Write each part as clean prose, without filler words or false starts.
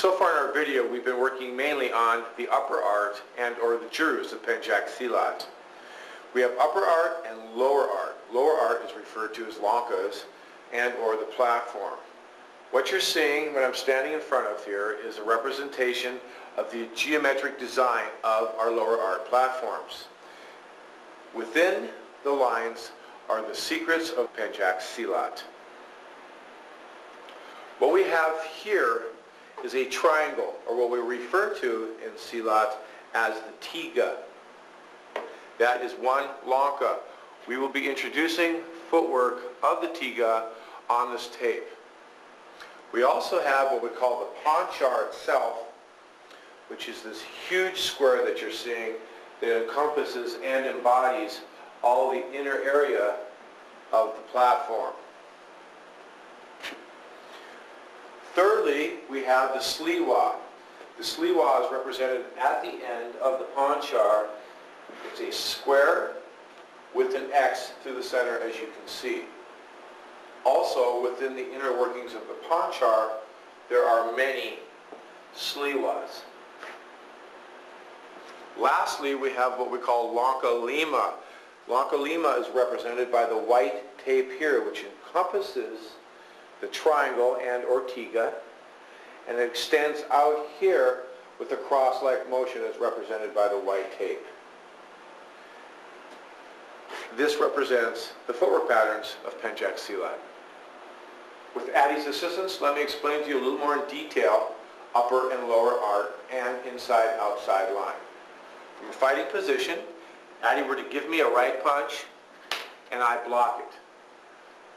So far in our video, we've been working mainly on the upper art and or the jurus of Pentjack Silat. We have upper art and lower art. Lower art is referred to as lankas and or the platform. What you're seeing when I'm standing in front of here is a representation of the geometric design of our lower art platforms. Within the lines are the secrets of Pentjack Silat. What we have here is a triangle, or what we refer to in Silat as the tiga. That is one lanka. We will be introducing footwork of the tiga on this tape. We also have what we call the ponchar itself, which is this huge square that you're seeing that encompasses and embodies all the inner area of the platform. Thirdly, we have the sliwa. The sliwa is represented at the end of the ponchar. It's a square with an X through the center, as you can see. Also, within the inner workings of the ponchar, there are many sliwas. Lastly, we have what we call lanka lima. Lanka lima is represented by the white tape here, which encompasses the triangle and or tiga, and it extends out here with a cross-like motion as represented by the white tape. This represents the footwork patterns of Pentjack Silat. With Addie's assistance, let me explain to you a little more in detail upper and lower art and inside-outside line. From a fighting position, Addie were to give me a right punch and I block it.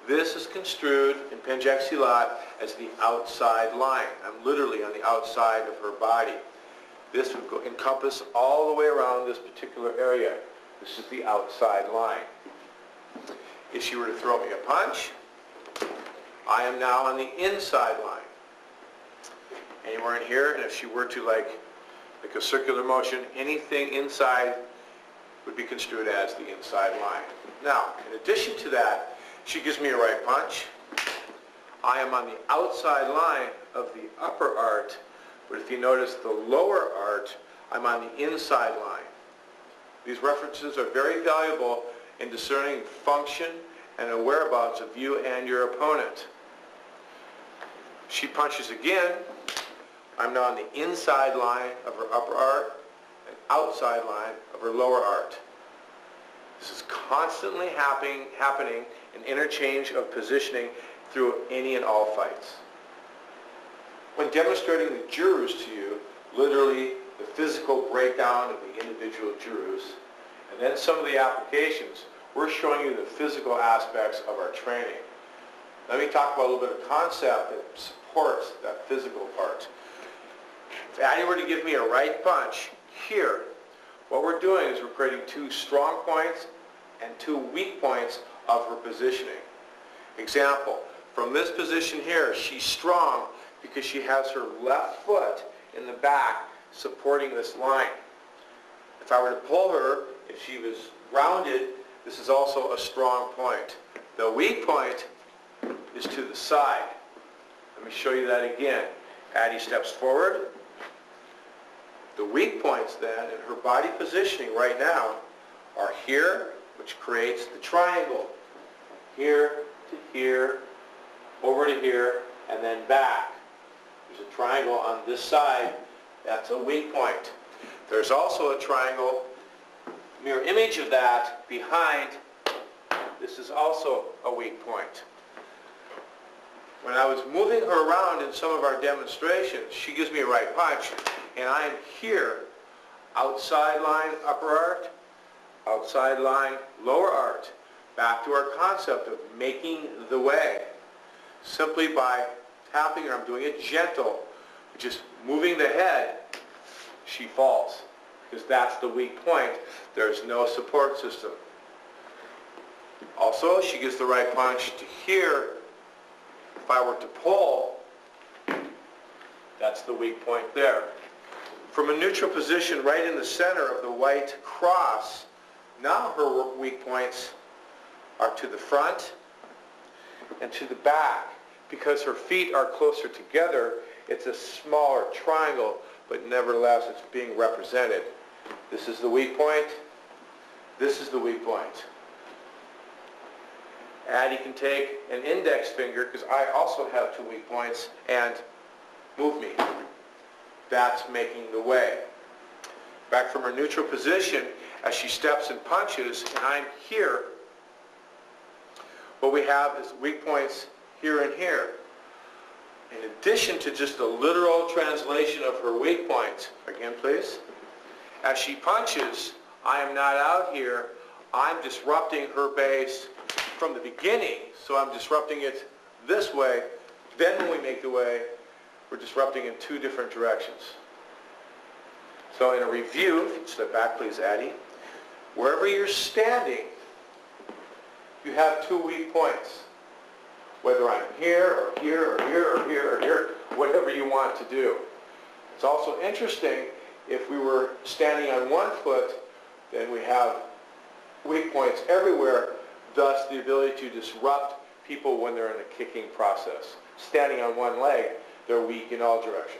This is construed in Pentjack Silat as the outside line. I'm literally on the outside of her body. This would encompass all the way around this particular area. This is the outside line. If she were to throw me a punch, I am now on the inside line. Anywhere in here, and if she were to like a circular motion, anything inside would be construed as the inside line. Now, in addition to that, she gives me a right punch. I am on the outside line of the upper art, but if you notice the lower art, I'm on the inside line. These references are very valuable in discerning function and the whereabouts of you and your opponent. She punches again. I'm now on the inside line of her upper art and outside line of her lower art. This is constantly happening an interchange of positioning through any and all fights. When demonstrating the jurus to you, literally the physical breakdown of the individual jurus, and then some of the applications, we're showing you the physical aspects of our training. Let me talk about a little bit of concept that supports that physical part. If Addie were to give me a right punch here, what we're doing is we're creating two strong points and two weak points of her positioning. Example, from this position here, she's strong because she has her left foot in the back supporting this line. If I were to pull her, if she was grounded, this is also a strong point. The weak point is to the side. Let me show you that again. Addie steps forward. The weak points then in her body positioning right now are here, which creates the triangle. Here to here, over to here, and then back. There's a triangle on this side. That's a weak point. There's also a triangle, mirror image of that, behind. This is also a weak point. When I was moving her around in some of our demonstrations, she gives me a right punch, and I am here, outside line, upper art, outside line, lower art. Back to our concept of making the way. Simply by tapping her, I'm doing it gentle, just moving the head, she falls. Because that's the weak point. There's no support system. Also, she gives the right punch to here. If I were to pull, that's the weak point there. From a neutral position right in the center of the white cross, now her weak points are to the front and to the back. because her feet are closer together, it's a smaller triangle, but nevertheless it's being represented. This is the weak point. This is the weak point. Addie can take an index finger, because I also have two weak points, and move me. That's making the way. Back from her neutral position, as she steps and punches, and I'm here, what we have is weak points here and here. In addition to just the literal translation of her weak points, again please, as she punches, I am not out here, I'm disrupting her base from the beginning, so I'm disrupting it this way. Then when we make the way, we're disrupting in two different directions. So in a review, if you step back please, Addie, wherever you're standing, you have two weak points. Whether I'm here, or here, or here, or here, or here, whatever you want to do. It's also interesting, if we were standing on one foot, then we have weak points everywhere, thus the ability to disrupt people when they're in a kicking process. Standing on one leg, they're weak in all directions.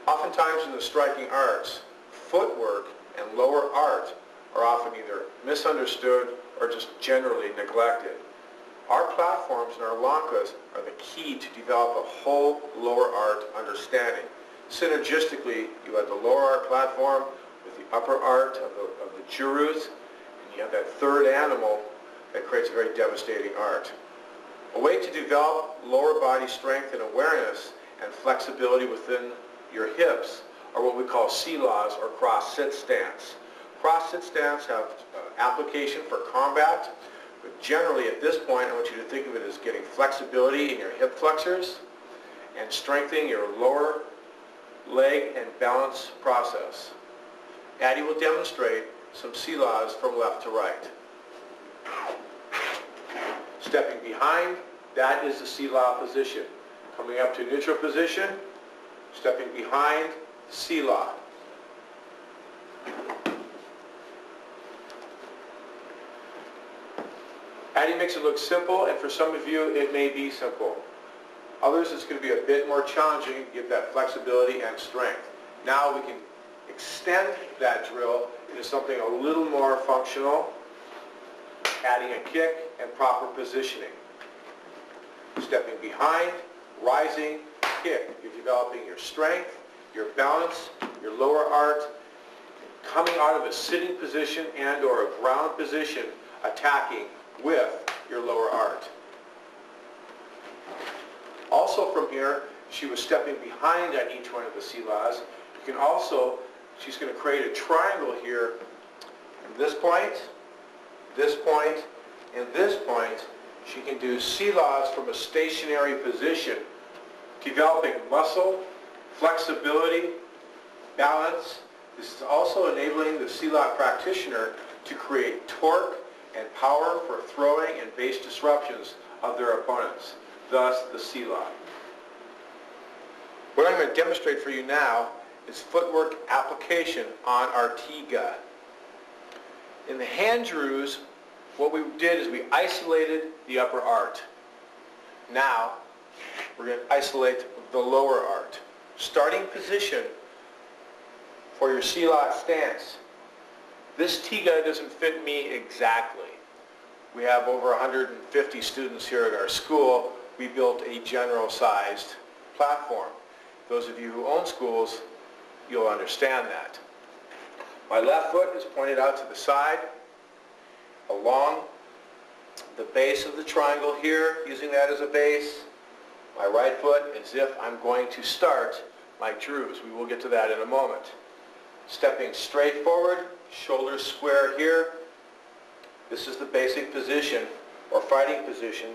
Oftentimes in the striking arts, footwork and lower art are often either misunderstood or just generally neglected. Our platforms and our lankas are the key to develop a whole lower art understanding. Synergistically, you have the lower art platform with the upper art of the jurus, and you have that third animal that creates a very devastating art. A way to develop lower body strength and awareness and flexibility within your hips are what we call Silats, or cross-sit stance. Cross-sit stance have application for combat, but generally at this point I want you to think of it as getting flexibility in your hip flexors and strengthening your lower leg and balance process. Addie will demonstrate some Silats from left to right. Stepping behind, that is the Silat position. Coming up to neutral position, stepping behind, Silat. Addie makes it look simple, and for some of you it may be simple. Others it's going to be a bit more challenging to get that flexibility and strength. Now we can extend that drill into something a little more functional, adding a kick and proper positioning. Stepping behind, rising, kick. You're developing your strength, your balance, your lower art, coming out of a sitting position and or a ground position, attacking with your lower art. Also from here, she was stepping behind on each one of the Silats. You can also, she's going to create a triangle here from this point, and this point. She can do Silats from a stationary position, developing muscle, flexibility, balance. This is also enabling the Silat practitioner to create torque and power for throwing and base disruptions of their opponents, thus the Silat. What I'm going to demonstrate for you now is footwork application on our Tiga. In the hand drews, what we did is we isolated the upper art. Now, we're going to isolate the lower art. Starting position for your Silat stance. This Tiga doesn't fit me exactly. We have over 150 students here at our school. We built a general-sized platform. Those of you who own schools, you'll understand that. My left foot is pointed out to the side, along the base of the triangle here, using that as a base. My right foot as if I'm going to start my drews. We will get to that in a moment. Stepping straight forward, shoulders square here. This is the basic position or fighting position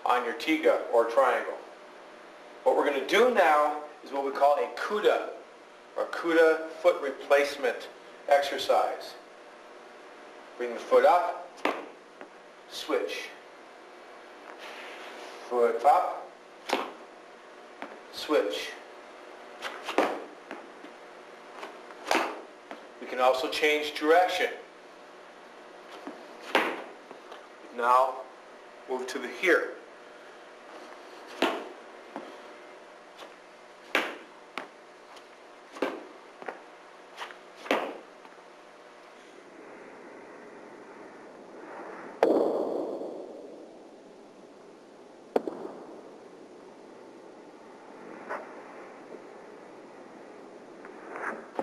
on your Tiga or triangle. What we're going to do now is what we call a Kuda, or Kuda foot replacement exercise. Bring the foot up, switch. Foot up, switch. We can also change direction. Now move to the here.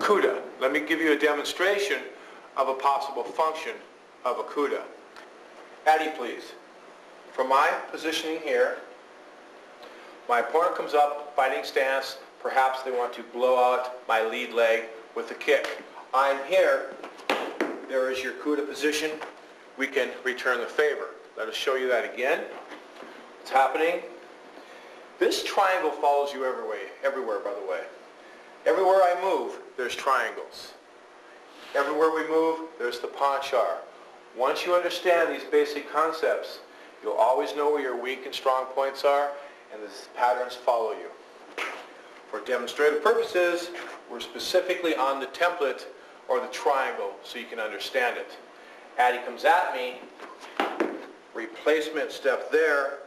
Kuda. Let me give you a demonstration of a possible function of a Kuda. Addy, please. From my positioning here, my opponent comes up, fighting stance. Perhaps they want to blow out my lead leg with a kick. I'm here. There is your Kuda position. We can return the favor. Let us show you that again. What's happening? This triangle follows you everywhere, by the way. Everywhere I move, there's triangles. Everywhere we move, there's the panchar. Once you understand these basic concepts, you'll always know where your weak and strong points are, and the patterns follow you. For demonstrative purposes, we're specifically on the template or the triangle so you can understand it. Addy comes at me, replacement step there,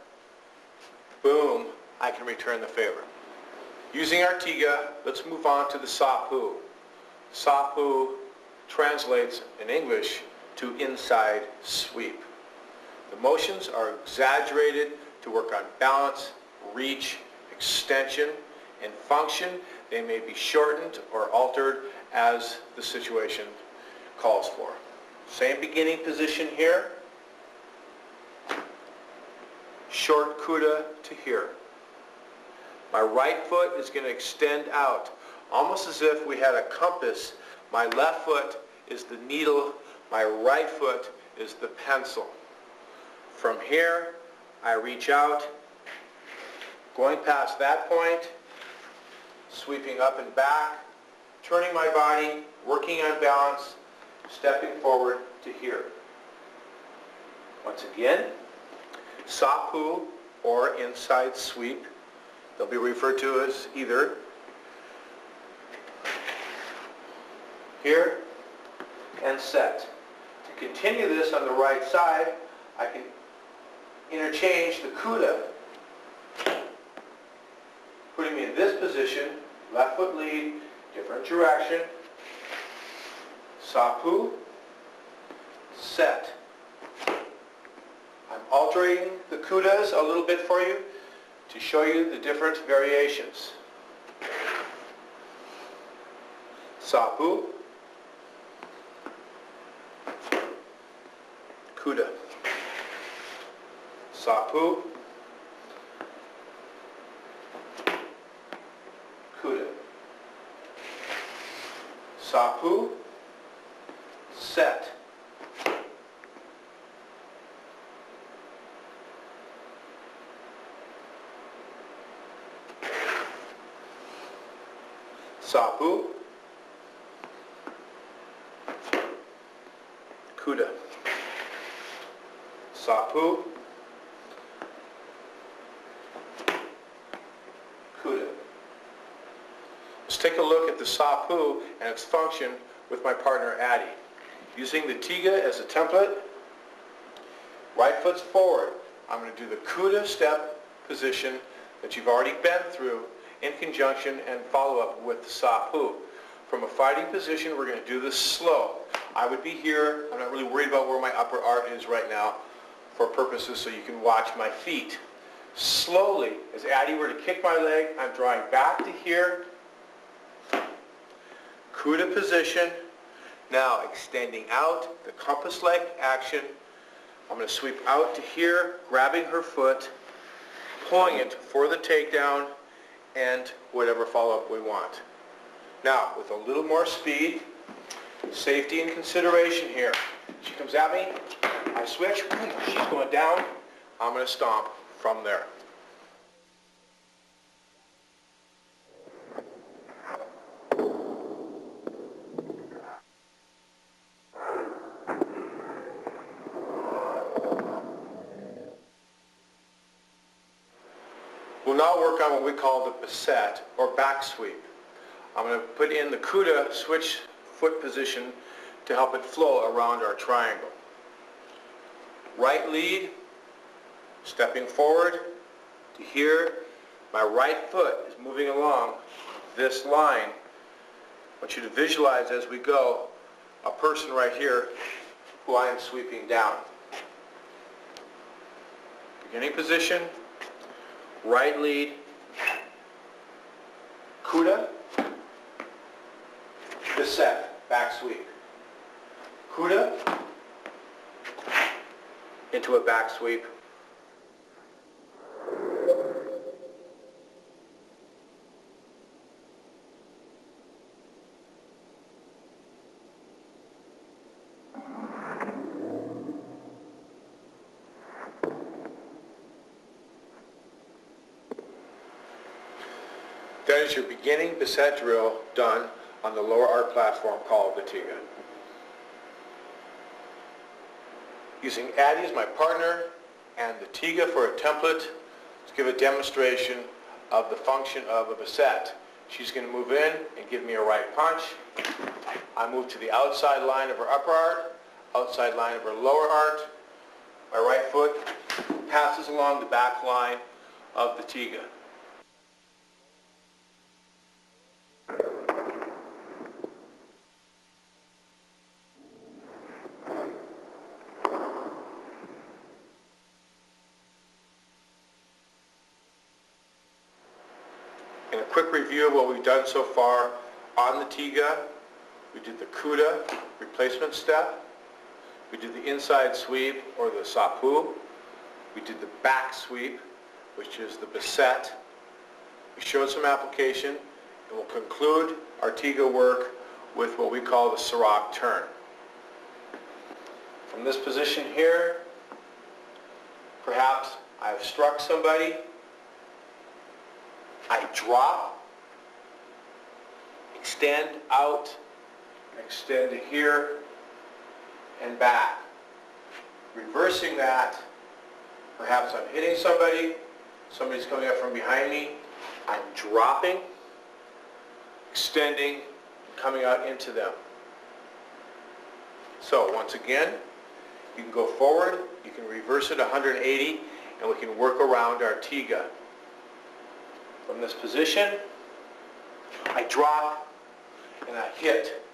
boom, I can return the favor. Using our tiga, let's move on to the sapu. Sapu translates in English to inside sweep. The motions are exaggerated to work on balance, reach, extension, and function. They may be shortened or altered as the situation calls for. Same beginning position here. Short Kuda to here. My right foot is going to extend out, almost as if we had a compass. My left foot is the needle, my right foot is the pencil. From here, I reach out, going past that point, sweeping up and back, turning my body, working on balance, stepping forward to here. Once again, sapu or inside sweep. They'll be referred to as either here and set. To continue this on the right side, I can interchange the Kuda, putting me in this position, left foot lead, different direction, sapu, set. I'm altering the Kudas a little bit for you to show you the different variations. Sapu, Kuda. Sapu, Kuda. Sapu, set. Sapu, Kuda. Sapu, Kuda. Let's take a look at the sapu and its function with my partner Addy. Using the tiga as a template, right foot's forward. I'm going to do the Kuda step position that you've already been through in conjunction and follow up with the sapu. From a fighting position, we're going to do this slow. I would be here. I'm not really worried about where my upper arm is right now for purposes so you can watch my feet. Slowly, as Addy were to kick my leg, I'm drawing back to here. Kuda position. Now extending out, the compass-like action. I'm going to sweep out to here, grabbing her foot, pulling it for the takedown, and whatever follow-up we want. Now, with a little more speed, safety and consideration here. She comes at me, I switch, she's going down, I'm going to stomp from there. We'll now work on what we call the beset or back sweep. I'm going to put in the Kuda switch foot position to help it flow around our triangle. Right lead, stepping forward to here. My right foot is moving along this line. I want you to visualize as we go a person right here who I am sweeping down. Beginning position, right lead, Kuda. Beset, back sweep. Kuda, into a back sweep. That is your beginning Beset drill done on the lower arc platform called the Tiga. Using Addie as my partner and the Tiga for a template to give a demonstration of the function of a Beset. She's going to move in and give me a right punch. I move to the outside line of her upper art, outside line of her lower art. My right foot passes along the back line of the Tiga. In a quick review of what we've done so far on the Tiga, we did the Kuda replacement step, we did the inside sweep or the Sapu, we did the back sweep, which is the Beset. We showed some application, and we'll conclude our Tiga work with what we call the Serak turn. From this position here, perhaps I've struck somebody, I drop, extend out, extend to here, and back. Reversing that, perhaps I'm hitting somebody, somebody's coming up from behind me, I'm dropping, extending, coming out into them. So once again, you can go forward, you can reverse it 180, and we can work around our Tiga. From this position, I drop and I hit.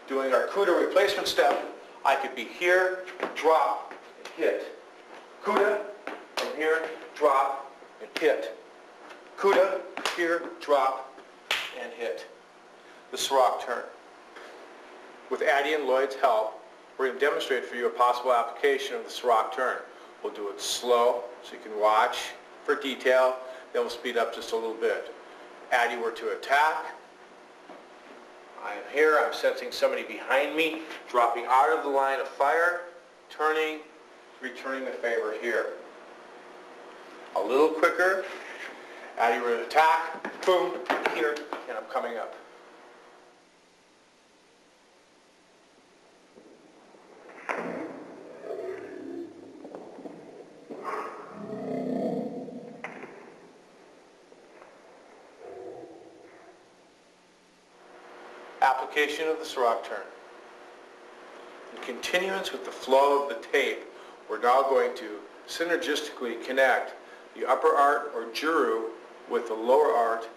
Doing our Kuda replacement step, I could be here, drop, and hit. Kuda, from here, drop, and hit. Kuda, here, drop, and hit. The Serak turn. With Addie and Lloyd's help, we're going to demonstrate for you a possible application of the Serak turn. We'll do it slow, so you can watch for detail. Then we'll speed up just a little bit. Addie were to attack. I am here. I'm sensing somebody behind me, dropping out of the line of fire, turning, returning the favor here. A little quicker. Addie were to attack. Boom, here, and I'm coming up. Application of the Serak turn. In continuance with the flow of the tape, we're now going to synergistically connect the upper art or Juru with the lower art,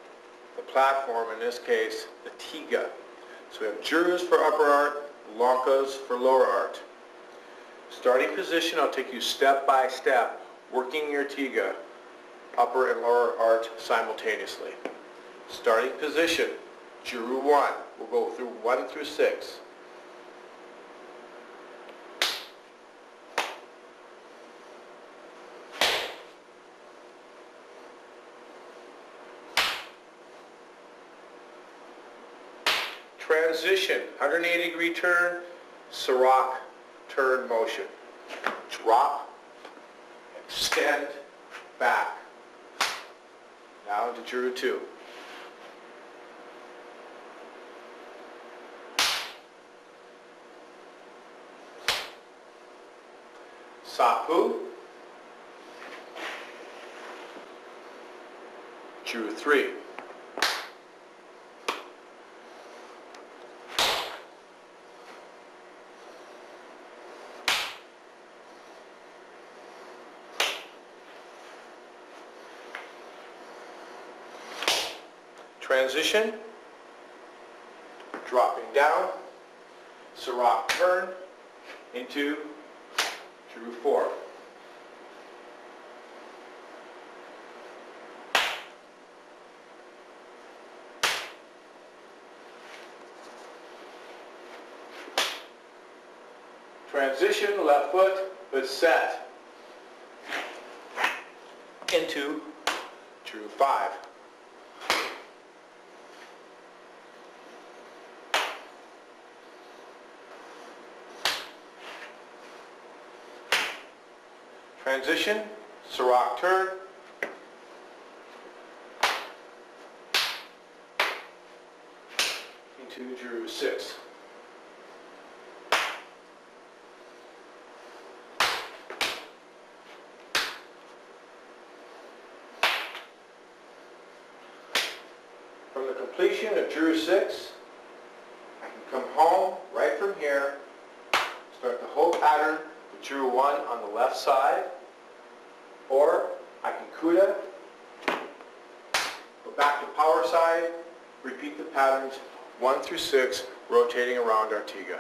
the platform, in this case, the Tiga. So we have Jurus for upper art, Lankas for lower art. Starting position, I'll take you step by step, working your Tiga, upper and lower art simultaneously. Starting position, Juru 1. We'll go through 1 through 6. Transition, 180-degree turn, Serak turn motion. Drop, extend, back. Now into Juru 2. Sapu, Juru 3. Transition, dropping down, Serak turn into Juru 4. Transition, left foot, but set. Into Drew 5. Transition, Serak turn. Into Drew 6. From the completion of Drew 6, I can come home right from here, start the whole pattern with Drew 1 on the left side, or I can Kuda, go back to power side, repeat the patterns 1 through 6, rotating around our Tiga.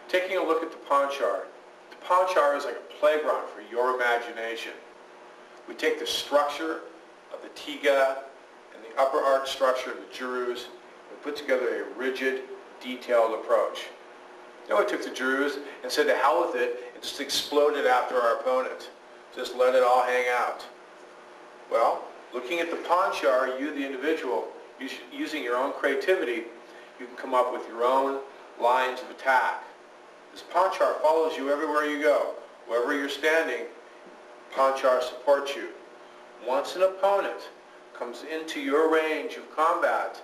Taking a look at the Pentjack. The Pentjack is like a playground for your imagination. We take the structure of the Tiga and the upper arch structure of the Jurus and put together a rigid, detailed approach. Then we took the Jurus and said to hell with it and just exploded after our opponent. Just let it all hang out. Well, looking at the Pentjack, you the individual, using your own creativity, you can come up with your own lines of attack. This Pentjack follows you everywhere you go. Wherever you're standing, Pentjack supports you. Once an opponent comes into your range of combat,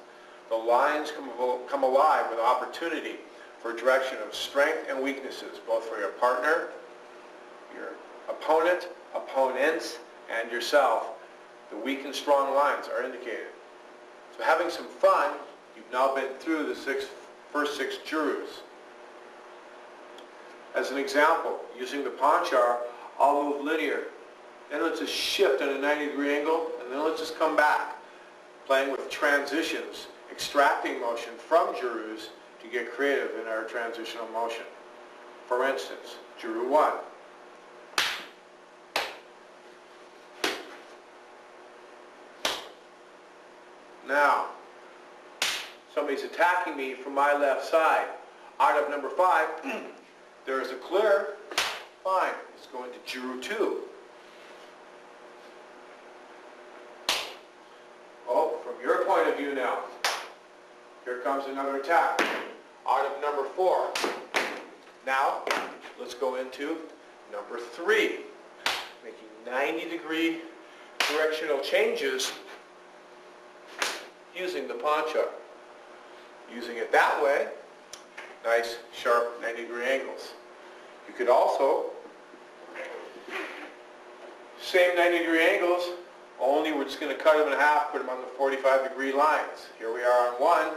the lines come alive with opportunity for a direction of strength and weaknesses, both for your partner, your opponent, opponents, and yourself. The weak and strong lines are indicated. So having some fun, you've now been through the first six Jurus. As an example, using the Pentjack, I'll move linear. Then let's just shift at a 90-degree angle, and then let's just come back, playing with transitions, extracting motion from Jurus to get creative in our transitional motion. For instance, Juru 1. Now, somebody's attacking me from my left side. Out of number 5, there is a clear. Fine, it's going to Juru 2. Oh, from your point of view now, here comes another attack. Out of number 4. Now, let's go into number 3, making 90-degree directional changes using the Pentjack. Using it that way, nice, sharp 90-degree angles. You could also, same 90-degree angles, only we're just going to cut them in half, put them on the 45-degree lines. Here we are on one.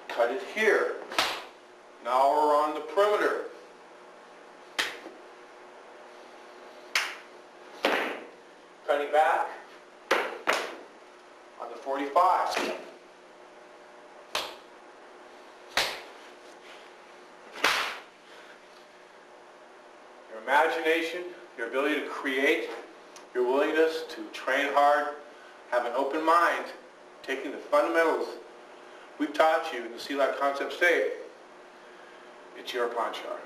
Cut it here. Now we're on the perimeter. Cutting back on the 45. Your imagination, your ability to create, your willingness to train hard, have an open mind, taking the fundamentals we've taught you in the Silat concept state, it's your Pentjack.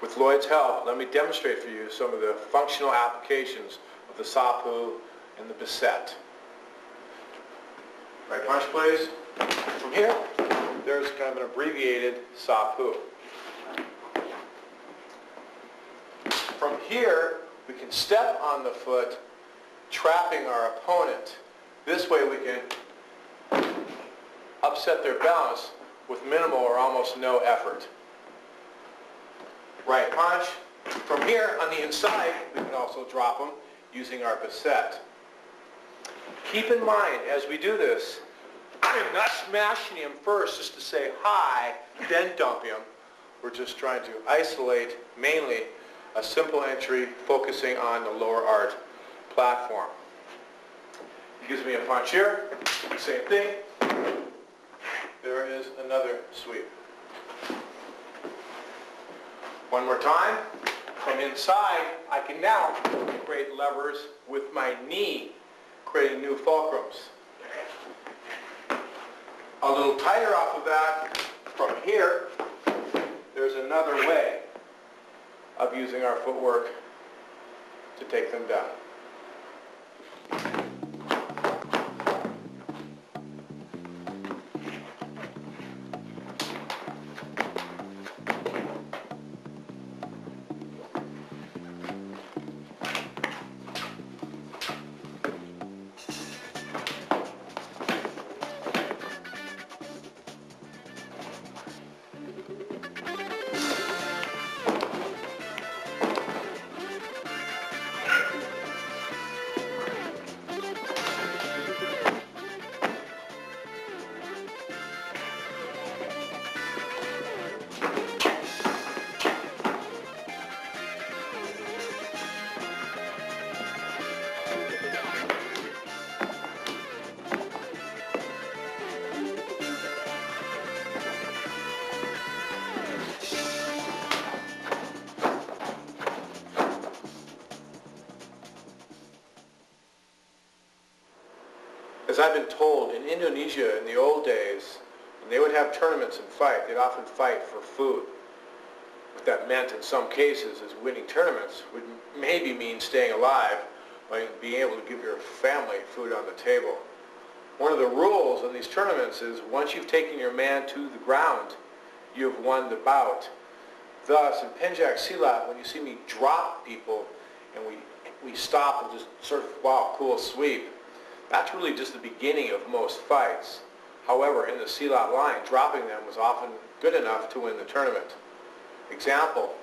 With Lloyd's help, let me demonstrate for you some of the functional applications of the sapu and the beset. Right punch, please. From here, there's kind of an abbreviated sapu. From here, we can step on the foot, trapping our opponent. This way we can upset their balance with minimal or almost no effort. Right punch. From here, on the inside, we can also drop them using our beset. Keep in mind, as we do this, I'm not smashing him first just to say hi, then dump him. We're just trying to isolate mainly a simple entry focusing on the lower art platform. He gives me a punch here, same thing. There is another sweep. One more time. From inside, I can now create levers with my knee, creating new fulcrums. A little tighter off of that, from here, there's another way of using our footwork to take them down. As I've been told, in Indonesia in the old days, when they would have tournaments and fight, they'd often fight for food. What that meant in some cases is winning tournaments would maybe mean staying alive by being able to give your family food on the table. One of the rules in these tournaments is once you've taken your man to the ground, you've won the bout. Thus, in Pentjack Silat, when you see me drop people and we stop and just sort of, wow, cool sweep, that's really just the beginning of most fights. However, in the Silat line, dropping them was often good enough to win the tournament. Example,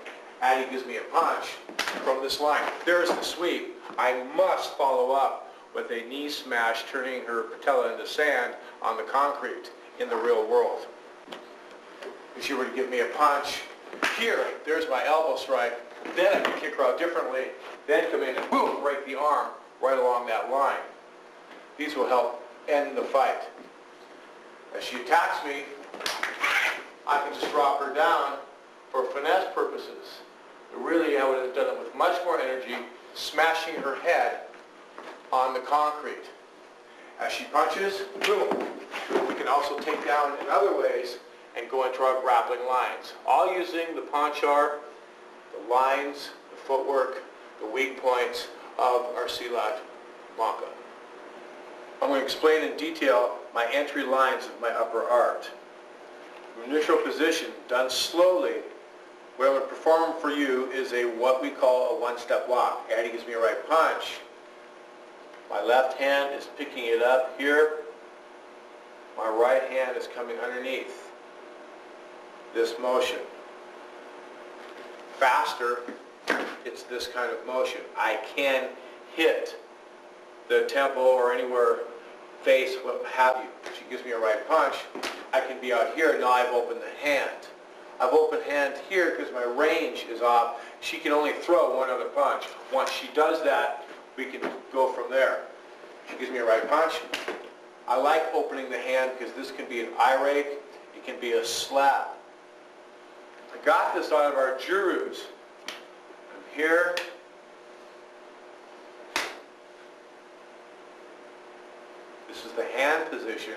Addie gives me a punch from this line. There's the sweep. I must follow up with a knee smash, turning her patella into sand on the concrete in the real world. If she were to give me a punch here, there's my elbow strike. Then I can kick her out differently, then come in and boom, break the arm right along that line. These will help end the fight. As she attacks me, I can just drop her down for finesse purposes. But really, I would have done it with much more energy, smashing her head on the concrete. As she punches, boom. We can also take down in other ways and go into our grappling lines, all using the ponchar, the lines, the footwork, the weak points of our Silat Maka. I'm going to explain in detail my entry lines of my upper art. From neutral position, done slowly, what I'm going to perform for you is what we call a one-step block. Addie gives me a right punch. My left hand is picking it up here. My right hand is coming underneath this motion. Faster, it's this kind of motion. I can hit the temple or anywhere, face, what have you. She gives me a right punch. I can be out here. Now I've opened the hand. I've opened hand here because my range is off. She can only throw one other punch. Once she does that, we can go from there. She gives me a right punch. I like opening the hand because this can be an eye rake. It can be a slap. I got this out of our Jurus. I'm here. This is the hand position,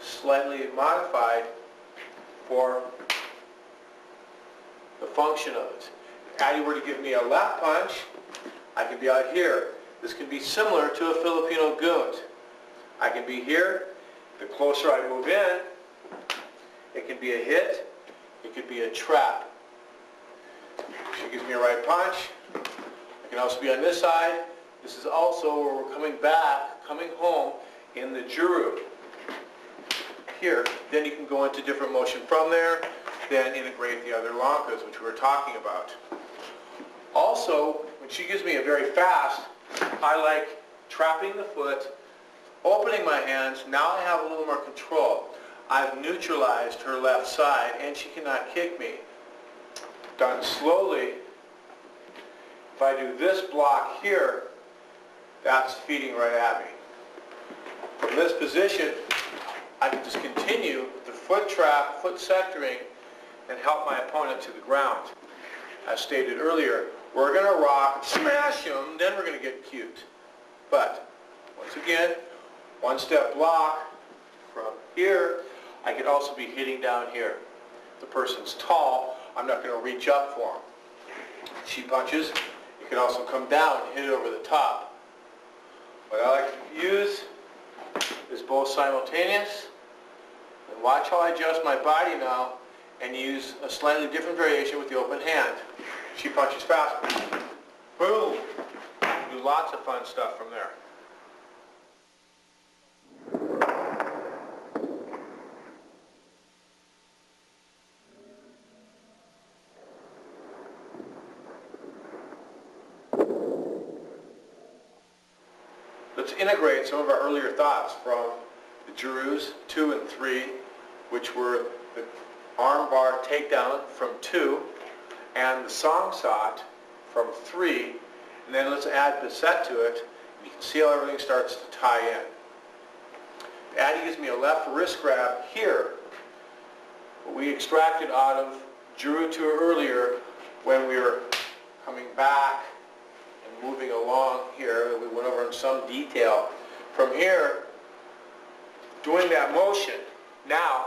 slightly modified for the function of it. If Addie were to give me a left punch, I can be out here. This can be similar to a Filipino goon. I can be here. The closer I move in, it can be a hit. It could be a trap. She gives me a right punch. I can also be on this side. This is also where we're coming back, coming home in the Juru. Here, then you can go into different motion from there, then integrate the other lankas, which we were talking about. Also, when she gives me a very fast, I like trapping the foot, opening my hands. Now I have a little more control. I've neutralized her left side and she cannot kick me. Done slowly, if I do this block here, that's feeding right at me. From this position, I can just continue the foot trap, foot sectoring, and help my opponent to the ground. As stated earlier, we're going to rock, smash him, then we're going to get cute. But, once again, one-step block from here. I could also be hitting down here. If the person's tall, I'm not going to reach up for him. She punches. You can also come down and hit it over the top. What I like to use is both simultaneous. And watch how I adjust my body now and use a slightly different variation with the open hand. She punches fast. Boom! Do lots of fun stuff from there. Let's integrate some of our earlier thoughts from the Jurus 2 and 3, which were the arm bar takedown from 2 and the song sot from 3, and then let's add Beset to it. You can see how everything starts to tie in. Addie gives me a left wrist grab here, what we extracted out of Juru 2 earlier when we were coming back and moving along here. We went over in some detail. From here, doing that motion, now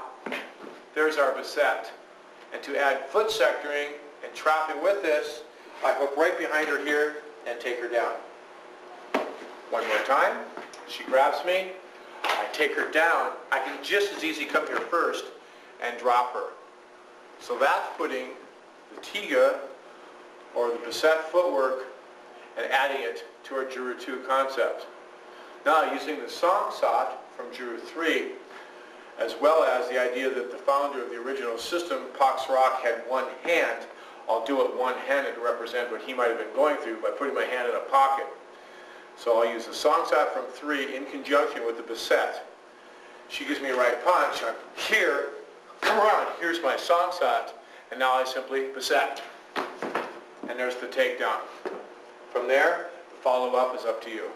there's our Beset. And to add foot sectoring and trapping with this, I hook right behind her here and take her down. One more time. She grabs me. I take her down. I can just as easy come here first and drop her. So that's putting the Tiga or the Beset footwork and adding it to our Juru 2 concept. Now using the song sot from Juru 3, as well as the idea that the founder of the original system, Serak, had one hand, I'll do it one-handed to represent what he might have been going through by putting my hand in a pocket. So I'll use the song sot from 3 in conjunction with the Beset. She gives me a right punch. I'm here. Come around. Here's my song sot. And now I simply Beset. And there's the takedown. From there, the follow-up is up to you.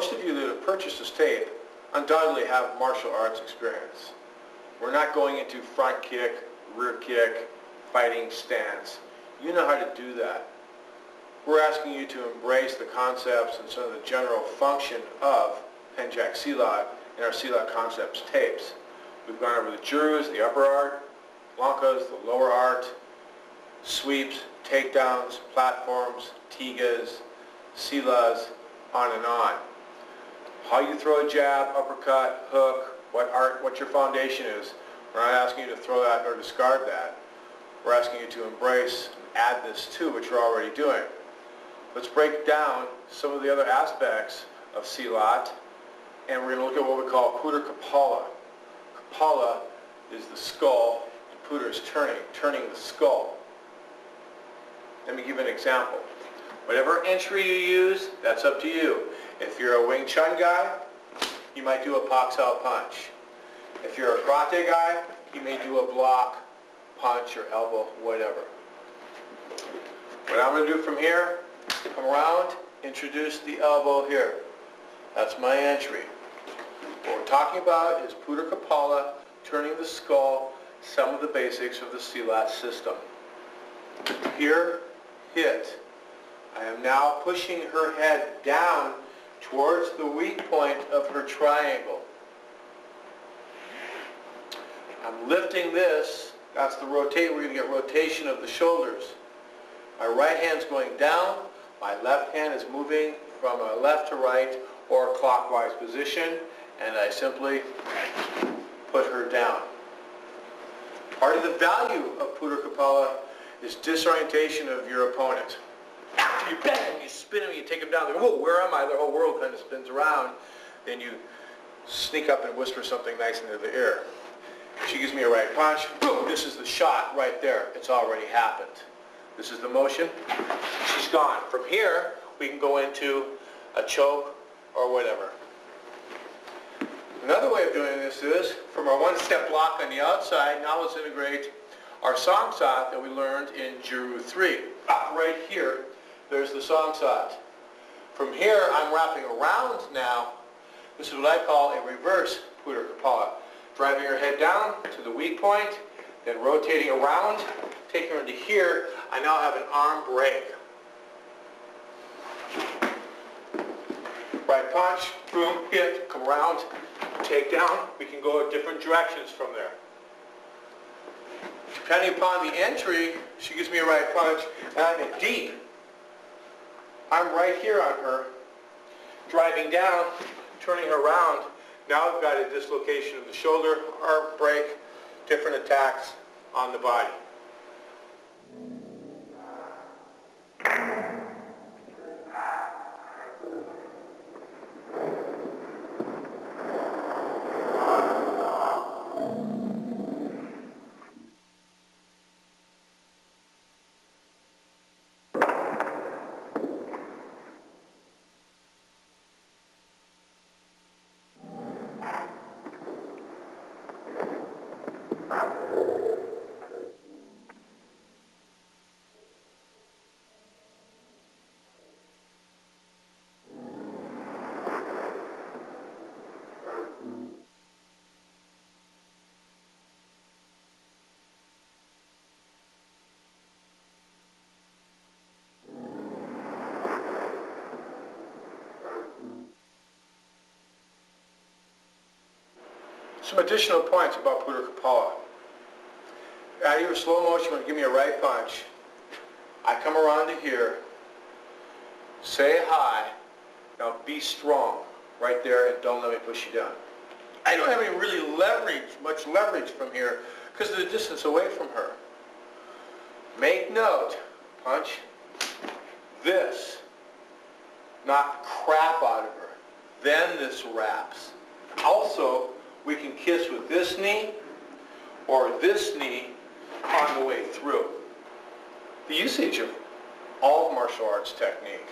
Most of you that have purchased this tape undoubtedly have martial arts experience. We're not going into front kick, rear kick, fighting stance. You know how to do that. We're asking you to embrace the concepts and some of the general function of Pentjack Silat in our Silat Concepts tapes. We've gone over the Jurus, the upper art, Lankas, the lower art, sweeps, takedowns, platforms, tigas, silas, on and on. How you throw a jab, uppercut, hook, what your foundation is. We're not asking you to throw that or discard that. We're asking you to embrace and add this to what you're already doing. Let's break down some of the other aspects of Silat, and we're going to look at what we call Puder Kapala. Kapala is the skull, and Puder is turning the skull. Let me give you an example. Whatever entry you use, that's up to you. If you're a Wing Chun guy, you might do a Pak Sao punch. If you're a karate guy, you may do a block, punch, or elbow, whatever. What I'm going to do from here, come around, introduce the elbow here. That's my entry. What we're talking about is Puder Kapala, turning the skull, some of the basics of the Silat system. Here, hit. I am now pushing her head down towards the weak point of her triangle. I'm lifting this, that's the rotate, we're going to get rotation of the shoulders. My right hand's going down, my left hand is moving from a left to right or clockwise position, and I simply put her down. Part of the value of Puder Kapala is disorientation of your opponent. After you bang him, you spin him, you take him down, they go, whoa, where am I? The whole world kind of spins around. Then you sneak up and whisper something nice into the ear. She gives me a right punch, boom, this is the shot right there. It's already happened. This is the motion. She's gone. From here, we can go into a choke or whatever. Another way of doing this is, from our one-step block on the outside, now let's integrate our song sat that we learned in Juru 3. Up right here, there's the song sat. From here, I'm wrapping around now. This is what I call a reverse Puder Kapala. Driving her head down to the weak point, then rotating around, taking her into here. I now have an arm break. Right punch, boom, hit, come around, take down. We can go different directions from there. Depending upon the entry, she gives me a right punch, and I'm in deep. I'm right here on her, driving down, turning her around. Now I've got a dislocation of the shoulder, arm break, different attacks on the body. Some additional points about Puder Kapala. Out of your slow motion, you're going to give me a right punch. I come around to here, say hi, now be strong right there and don't let me push you down. I don't have any really much leverage from here because of the distance away from her. Make note, punch, this, knock the crap out of her. Then this wraps. Also, we can kiss with this knee or this knee on the way through. The usage of all martial arts technique,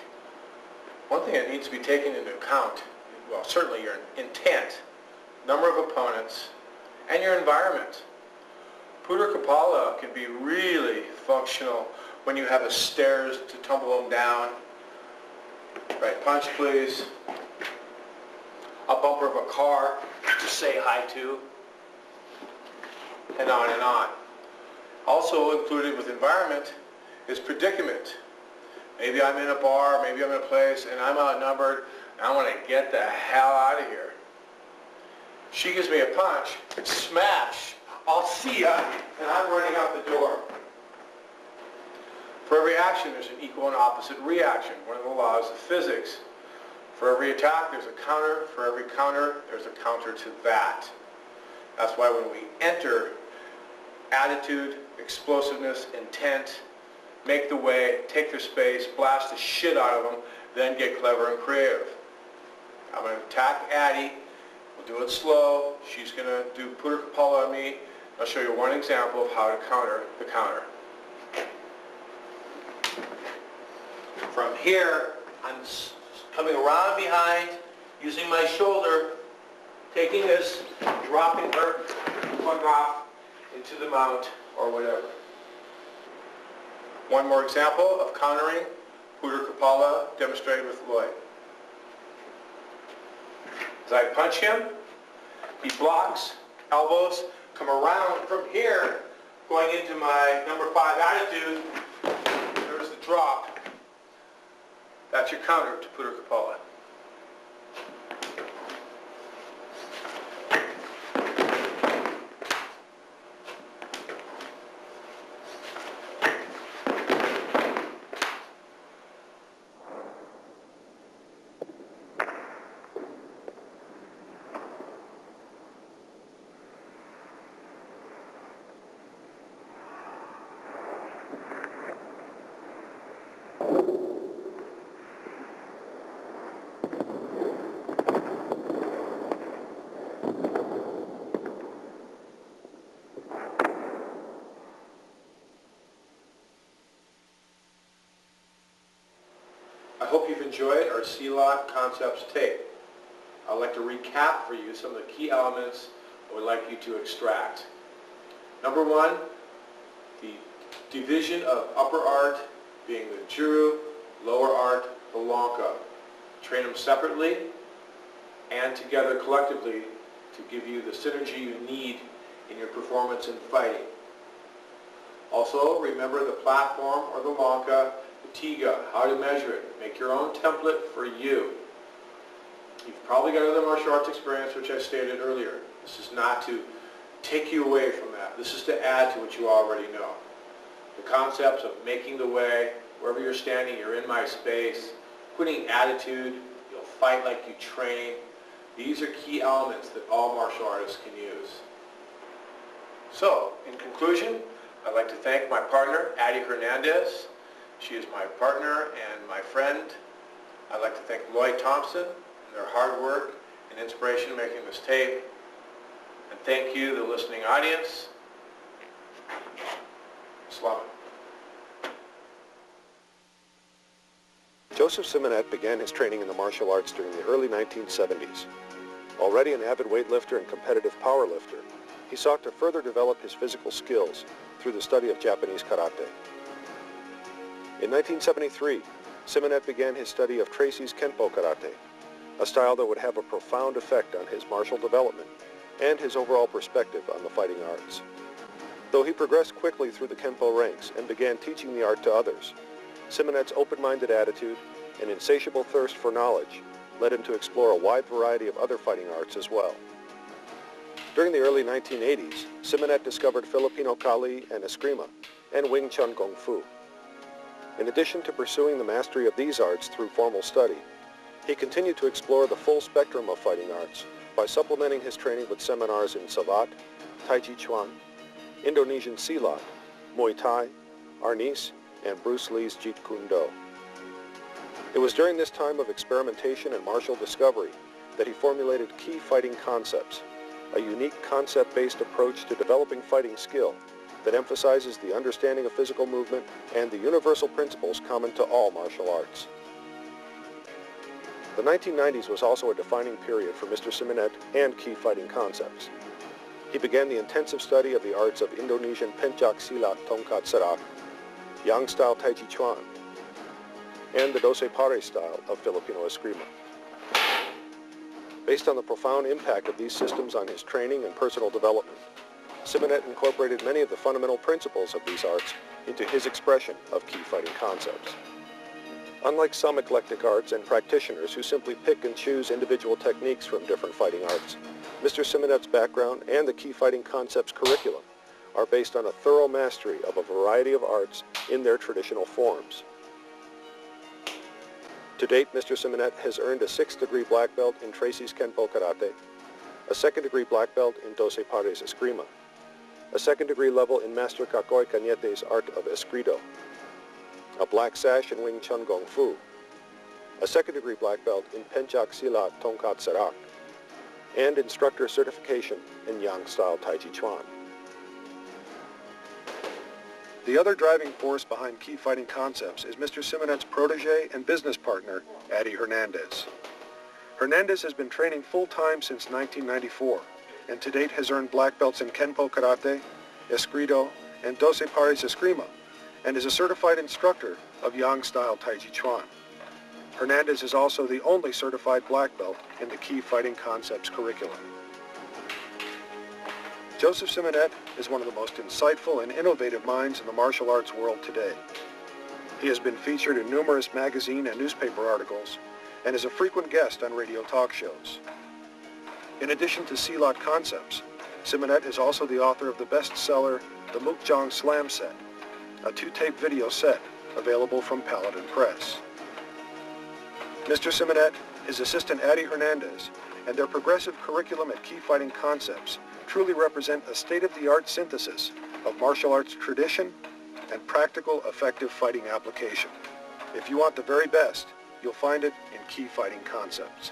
one thing that needs to be taken into account, well, certainly your intent, number of opponents, and your environment. Puder Kapala can be really functional when you have a stairs to tumble them down. Right punch, please. a bumper of a car to say hi to, and on and on. Also included with environment is predicament. Maybe I'm in a bar, maybe I'm in a place, and I'm outnumbered, and I want to get the hell out of here. She gives me a punch, smash, I'll see ya, and I'm running out the door. For every action, there's an equal and opposite reaction, one of the laws of physics. For every attack, there's a counter. For every counter, there's a counter to that. That's why when we enter, attitude, explosiveness, intent, make the way, take their space, blast the shit out of them, then get clever and creative. I'm going to attack Addie. We'll do it slow. She's going to do putter kapala on me. I'll show you one example of how to counter the counter. From here, I'm coming around behind, using my shoulder, taking this, dropping her, going off into the mount or whatever. One more example of countering putter kapala demonstrated with Lloyd. As I punch him, he blocks, elbows, come around from here, going into my number 5 attitude. There's the drop. That's your counter to putter kapala. I hope you've enjoyed our Silat Concepts tape. I'd like to recap for you some of the key elements I would like you to extract. Number 1, the division of upper art being the Juru, lower art, the Lanka. Train them separately and together collectively to give you the synergy you need in your performance in fighting. Also, remember the platform or the Lanka, the Tiga, how to measure it. Make your own template for you. You've probably got other martial arts experience, which I stated earlier. This is not to take you away from that. This is to add to what you already know. The concepts of making the way, wherever you're standing, you're in my space, putting attitude, you'll fight like you train. These are key elements that all martial artists can use. So, in conclusion, I'd like to thank my partner, Addie Hernandez. She is my partner and my friend. I'd like to thank Lloyd Thompson and their hard work and inspiration in making this tape. And thank you, the listening audience. Salaam. Joseph Simonet began his training in the martial arts during the early 1970s. Already an avid weightlifter and competitive powerlifter, he sought to further develop his physical skills through the study of Japanese karate. In 1973, Simonet began his study of Tracy's Kenpo karate, a style that would have a profound effect on his martial development and his overall perspective on the fighting arts. Though he progressed quickly through the Kenpo ranks and began teaching the art to others, Simonet's open-minded attitude and insatiable thirst for knowledge led him to explore a wide variety of other fighting arts as well. During the early 1980s, Simonet discovered Filipino Kali and Eskrima and Wing Chun Kung Fu. In addition to pursuing the mastery of these arts through formal study, he continued to explore the full spectrum of fighting arts by supplementing his training with seminars in Savat, Tai Chi Chuan, Indonesian Silat, Muay Thai, Arnis, and Bruce Lee's Jeet Kune Do. It was during this time of experimentation and martial discovery that he formulated key fighting concepts, a unique concept-based approach to developing fighting skill that emphasizes the understanding of physical movement and the universal principles common to all martial arts. The 1990s was also a defining period for Mr. Simonet and key fighting concepts. He began the intensive study of the arts of Indonesian Pentjack Silat Tongkat Serak, Yang-style Tai Chi Chuan, and the Dose Pare style of Filipino Eskrima. Based on the profound impact of these systems on his training and personal development, Simonet incorporated many of the fundamental principles of these arts into his expression of key fighting concepts. Unlike some eclectic arts and practitioners who simply pick and choose individual techniques from different fighting arts, Mr. Simonet's background and the key fighting concepts curriculum are based on a thorough mastery of a variety of arts in their traditional forms. To date, Mr. Simonet has earned a 6th degree black belt in Tracy's Kenpo Karate, a 2nd degree black belt in Doce Pares Eskrima, a 2nd degree level in Master Cacoy Cañete's Art of Escrito, a black sash in Wing Chun Gong Fu, a 2nd degree black belt in Pentjack Silat Tongkat Serak, and instructor certification in Yang-style Tai Chi Chuan. The other driving force behind key fighting concepts is Mr. Simonet's protege and business partner, Addie Hernandez. Hernandez has been training full-time since 1994, and to date has earned black belts in Kenpo Karate, Escrito, and Doce Pares Eskrima, and is a certified instructor of Yang-style Tai Chi Chuan. Hernandez is also the only certified black belt in the key fighting concepts curriculum. Joseph Simonet is one of the most insightful and innovative minds in the martial arts world today. He has been featured in numerous magazine and newspaper articles and is a frequent guest on radio talk shows. In addition to Silat concepts, Simonet is also the author of the bestseller The Mukjang Slam Set, a 2-tape video set available from Paladin Press. Mr. Simonet, his assistant Addie Hernandez, and their progressive curriculum at Key Fighting Concepts truly represent a state-of-the-art synthesis of martial arts tradition and practical, effective fighting application. If you want the very best, you'll find it in Key Fighting Concepts.